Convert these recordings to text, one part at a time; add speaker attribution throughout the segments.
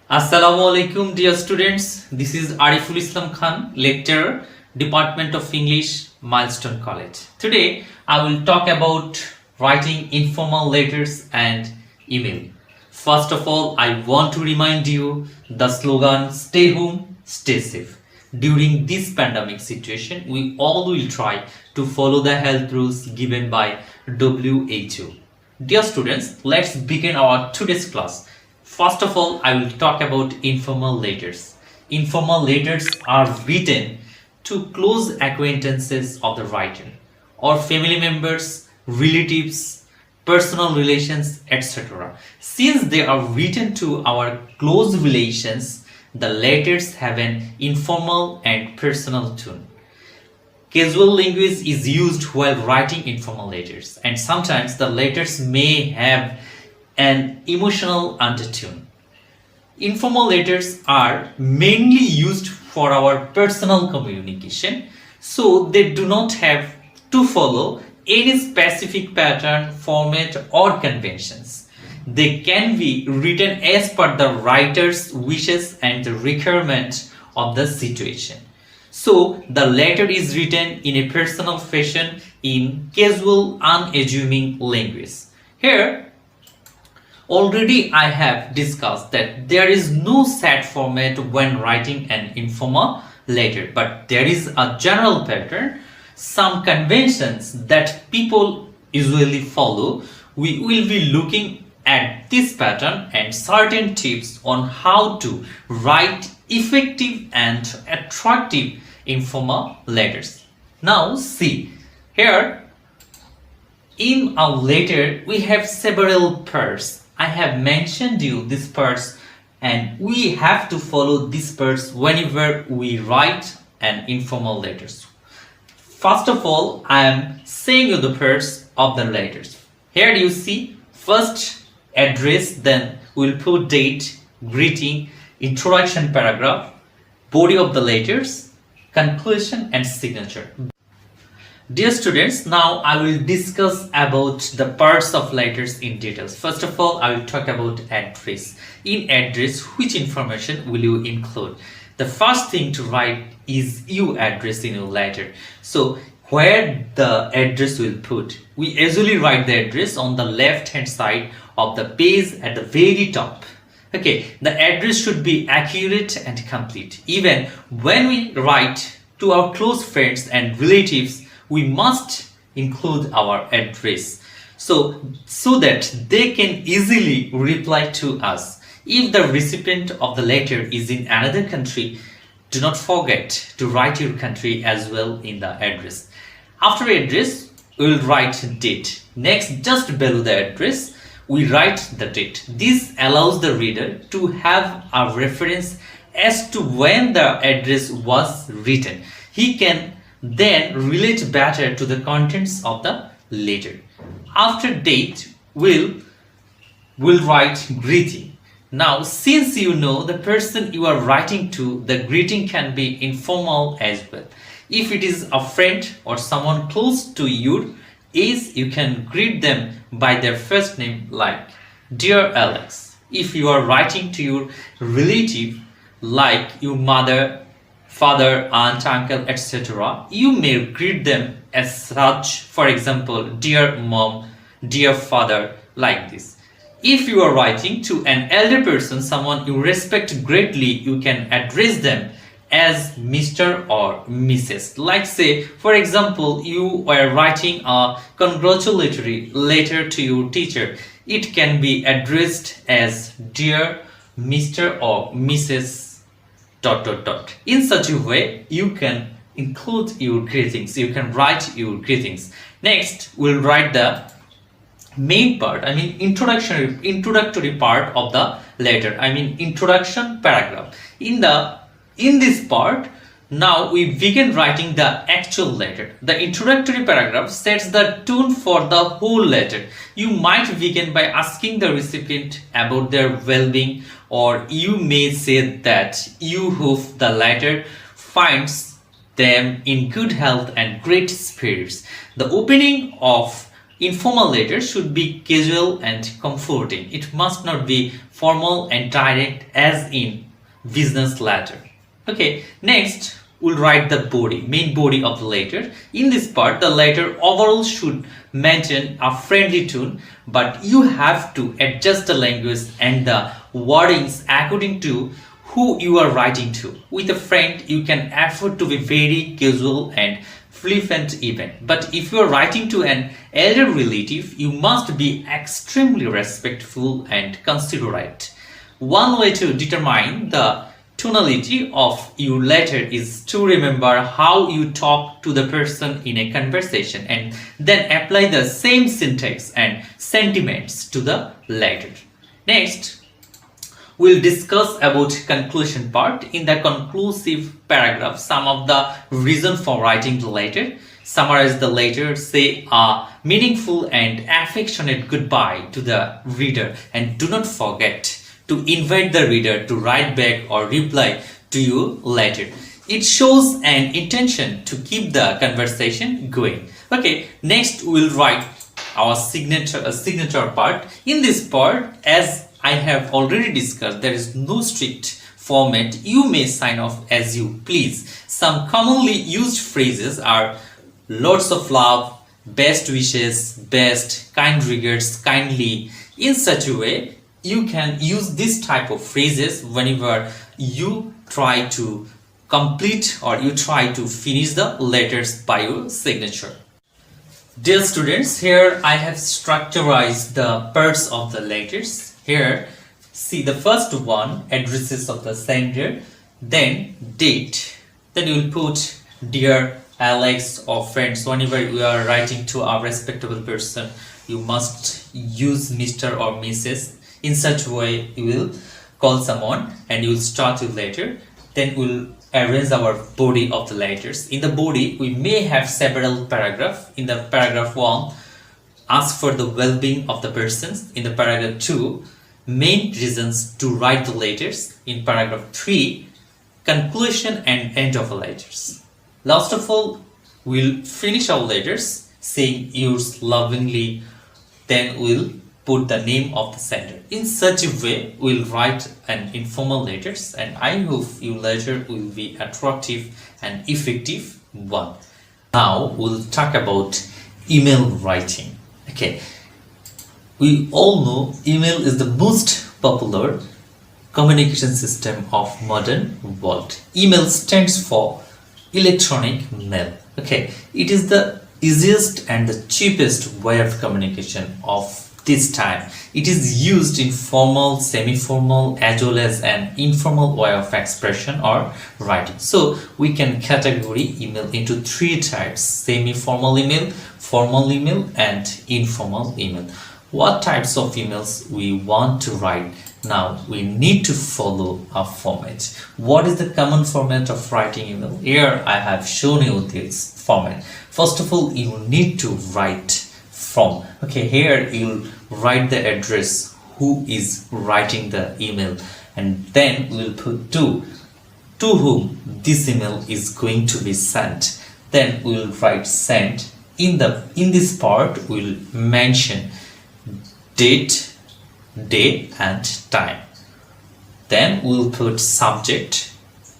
Speaker 1: Assalamu alaikum, dear students. This is Ariful Islam Khan, lecturer, Department of English, Milestone College. Today, I will talk about writing informal letters and email. First of all, I want to remind you the slogan "Stay home, stay safe." During this pandemic situation, we all will try to follow the health rules given by WHO. Dear students, let's begin our today's class. First of all, I will talk about informal letters. Informal letters are written to close acquaintances of the writer or family members, relatives, personal relations, etc. Since they are written to our close relations, the letters have an informal and personal tone. Casual language is used while writing informal letters, and sometimes the letters may have an emotional undertone. Informal letters are mainly used for our personal communication, so they do not have to follow any specific pattern, format, or conventions. They can be written as per the writer's wishes and the requirement of the situation. So the letter is written in a personal fashion in casual, unassuming language. Here, already I have discussed that there is no set format when writing an informal letter, but there is a general pattern, some conventions that people usually follow. We will be looking at this pattern and certain tips on how to write effective and attractive informal letters. Now see, here in our letter we have several parts. I have mentioned you these parts, and we have to follow these parts whenever we write an informal letters. First of all, I am saying you the parts of the letters. Here you see first address, then we'll put date, greeting, introduction paragraph, body of the letters, conclusion and signature. Dear students, now I will discuss about the parts of letters in details. First of all, I will talk about address. In address, which information will you include? The first thing to write is your address in your letter. So where the address will put? We usually write the address on the left hand side of the page at the very top. Okay, the address should be accurate and complete. Even when we write to our close friends and relatives, we must include our address so that they can easily reply to us. If the recipient of the letter is in another country, do not forget to write your country as well in the address. After address, we will write date. Next, just below the address, we write the date. This allows the reader to have a reference as to when the address was written. He can then relate better to the contents of the letter. After date, we'll write greeting. Now, since you know the person you are writing to, the greeting can be informal as well. If it is a friend or someone close to your age, you can greet them by their first name, like Dear Alex. If you are writing to your relative like your mother, father, aunt, uncle, etc., you may greet them as such. For example, Dear Mom, Dear Father, like this. If you are writing to an elder person, someone you respect greatly, you can address them as Mr. or Mrs. Like say, for example, you were writing a congratulatory letter to your teacher. It can be addressed as Dear Mr. or Mrs. ... In such a way, you can include your greetings. You can write your greetings. Next, we'll write the main part, introductory part of the letter, introduction paragraph. In this part, now we begin writing the actual letter. The introductory paragraph sets the tone for the whole letter. You might begin by asking the recipient about their well-being, or you may say that you hope the letter finds them in good health and great spirits. The opening of Informal letter should be casual and comforting. It must not be formal and direct as in business letter. Okay, next we'll write the main body of the letter. In this part, the letter overall should maintain a friendly tone, but you have to adjust the language and the wordings according to who you are writing to. With a friend, you can afford to be very casual and flippant even. But if you are writing to an elder relative, you must be extremely respectful and considerate. One way to determine the tonality of your letter is to remember how you talk to the person in a conversation and then apply the same syntax and sentiments to the letter. Next, we'll discuss about conclusion part. In the conclusive paragraph, some of the reason for writing the letter. Summarize the letter, say a meaningful and affectionate goodbye to the reader, and do not forget to invite the reader to write back or reply to you later. It shows an intention to keep the conversation going. Okay, next we'll write our signature part. In this part, as I have already discussed, there is no strict format. You may sign off as you please. Some commonly used phrases are lots of love, best wishes, best, kind regards, kindly. In such a way, you can use this type of phrases whenever you try to complete or you try to finish the letters by your signature. Dear students, here I have structurized the parts of the letters. Here, see the first one, addresses of the sender, then date, then you will put dear Alex or friends. Whenever you are writing to a respectable person, you must use Mr. or Mrs. In such way, you will call someone and you will start your letter. Then we'll arrange our body of the letters. In the body, we may have several paragraphs. In the paragraph 1, ask for the well-being of the persons. In the paragraph 2, main reasons to write the letters. In paragraph 3, conclusion and end of the letters. Last of all, we'll finish our letters saying yours lovingly. Then we'll put the name of the sender. In such a way, we'll write an informal letters, and I hope your letter will be attractive and effective one. Now we'll talk about email writing. Okay, we all know email is the most popular communication system of modern world. Email stands for electronic mail. Okay, it is the easiest and the cheapest way of communication of this time. It is used in formal, semi-formal, as well as an informal way of expression or writing. So we can categorize email into 3 types: semi-formal email, formal email, and informal email. What types of emails we want to write? Now we need to follow a format. What is the common format of writing email? Here I have shown you this format. First of all, you need to write from. Okay, here you'll write the address, who is writing the email, and then we'll put to whom this email is going to be sent. Then we'll write sent. In this part, we'll mention date, day, and time. Then we'll put subject,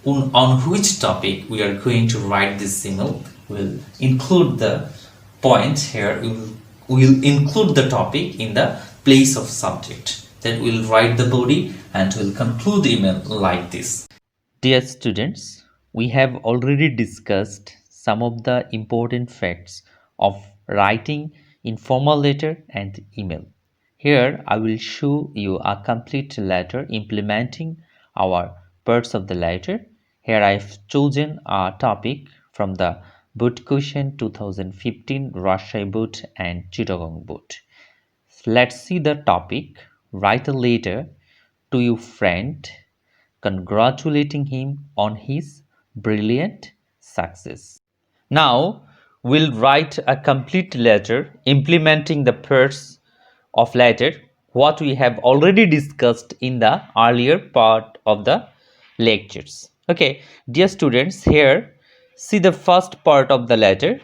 Speaker 1: on which topic we are going to write this email. We'll include the point here. We'll include the topic in the place of subject. Then we'll write the body and we'll conclude the email like this. Dear students, we have already discussed some of the important facts of writing informal letter and email. Here I will show you a complete letter implementing our parts of the letter. Here I have chosen a topic from the Board Question 2015 Rajshahi Board and Chittagong Board. Let's see the topic. Write a letter to your friend congratulating him on his brilliant success. Now we'll write a complete letter implementing the parts of letter what we have already discussed in the earlier part of the lectures. Okay, dear students, here see the first part of the letter.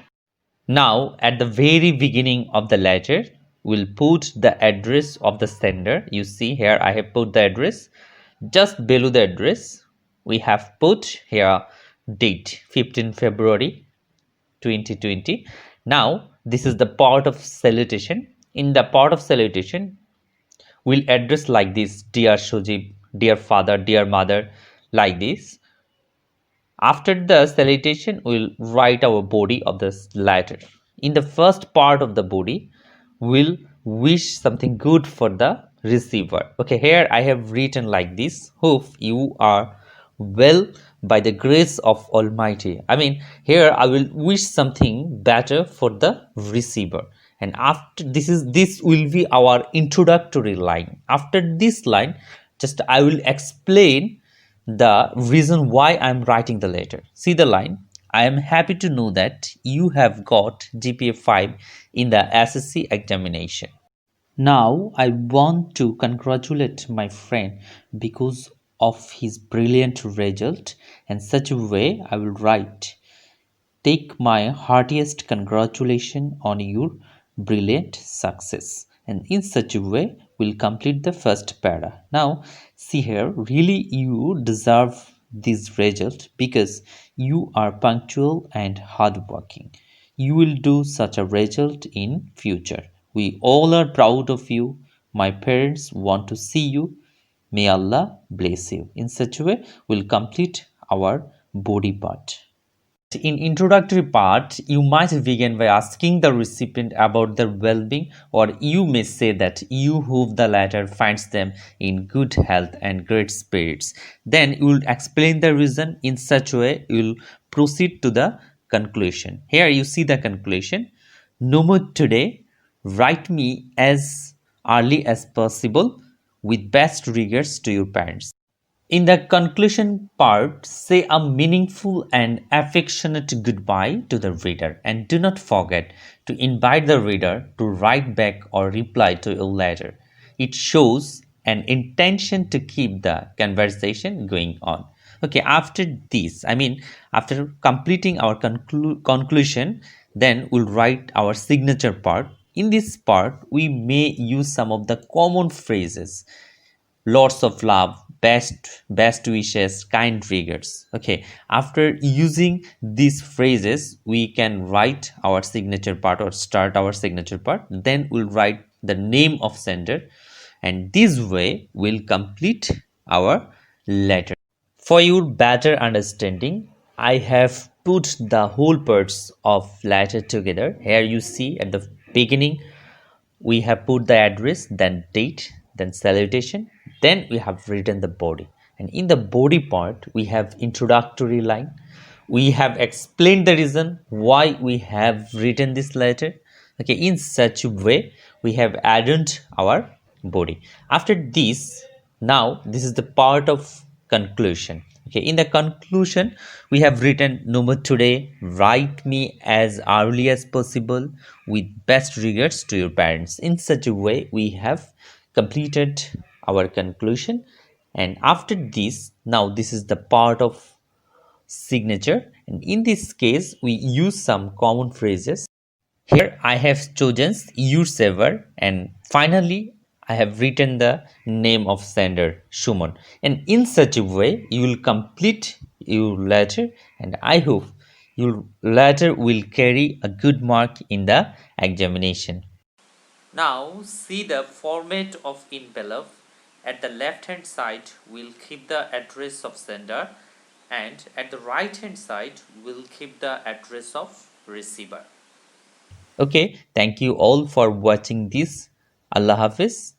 Speaker 1: Now, at the very beginning of the letter, we'll put the address of the sender. You see here, I have put the address. Just below the address, we have put here date 15 February 2020. Now, this is the part of salutation. In the part of salutation, we'll address like this: Dear Shujib, dear father, dear mother, like this. After the salutation, we'll write our body of this letter. In the first part of the body, we'll wish something good for the receiver. Okay, here I have written like this: hope you are well by the grace of Almighty. I mean, here I will wish something better for the receiver. And after this will be our introductory line. After this line, just I will explain the reason why I'm writing the letter. See the line: I am happy to know that you have got GPA 5 in the SSC examination. Now I want to congratulate my friend because of his brilliant result, and such a way I will write: take my heartiest congratulations on your brilliant success. And in such a way, we'll complete the first para. Now, see here, really you deserve this result because you are punctual and hardworking. You will do such a result in future. We all are proud of you. My parents want to see you. May Allah bless you. In such a way, we'll complete our body part. In introductory part, you might begin by asking the recipient about their well-being, or you may say that you hope the latter finds them in good health and great spirits. Then you will explain the reason. In such a way, you will proceed to the conclusion. Here you see the conclusion: no mood today. Write me as early as possible. With best regards to your parents. In the conclusion part, say a meaningful and affectionate goodbye to the reader, and do not forget to invite the reader to write back or reply to your letter. It shows an intention to keep the conversation going on. Okay, after this, after completing our conclusion, then we'll write our signature part. In this part, we may use some of the common phrases: lots of love, best wishes, kind regards. Okay, after using these phrases, we can write our signature part or start our signature part. Then we'll write the name of sender, and this way we'll complete our letter. For your better understanding, I have put the whole parts of letter together. Here you see at the beginning we have put the address, then date, then salutation, then we have written the body. And in the body part, we have introductory line. We have explained the reason why we have written this letter. Okay, in such a way, we have added our body. After this, now this is the part of conclusion. Okay, in the conclusion, we have written: no more today, write me as early as possible, with best regards to your parents. In such a way, we have completed our conclusion. And after this, now this is the part of signature, and in this case we use some common phrases. Here I have chosen your saver, and finally I have written the name of sender, Shuman. And in such a way you will complete your letter, and I hope your letter will carry a good mark in the examination. Now see the format of envelope. At the left hand side we'll keep the address of sender, and at the right hand side we'll keep the address of receiver. Okay, thank you all for watching this. Allah Hafiz.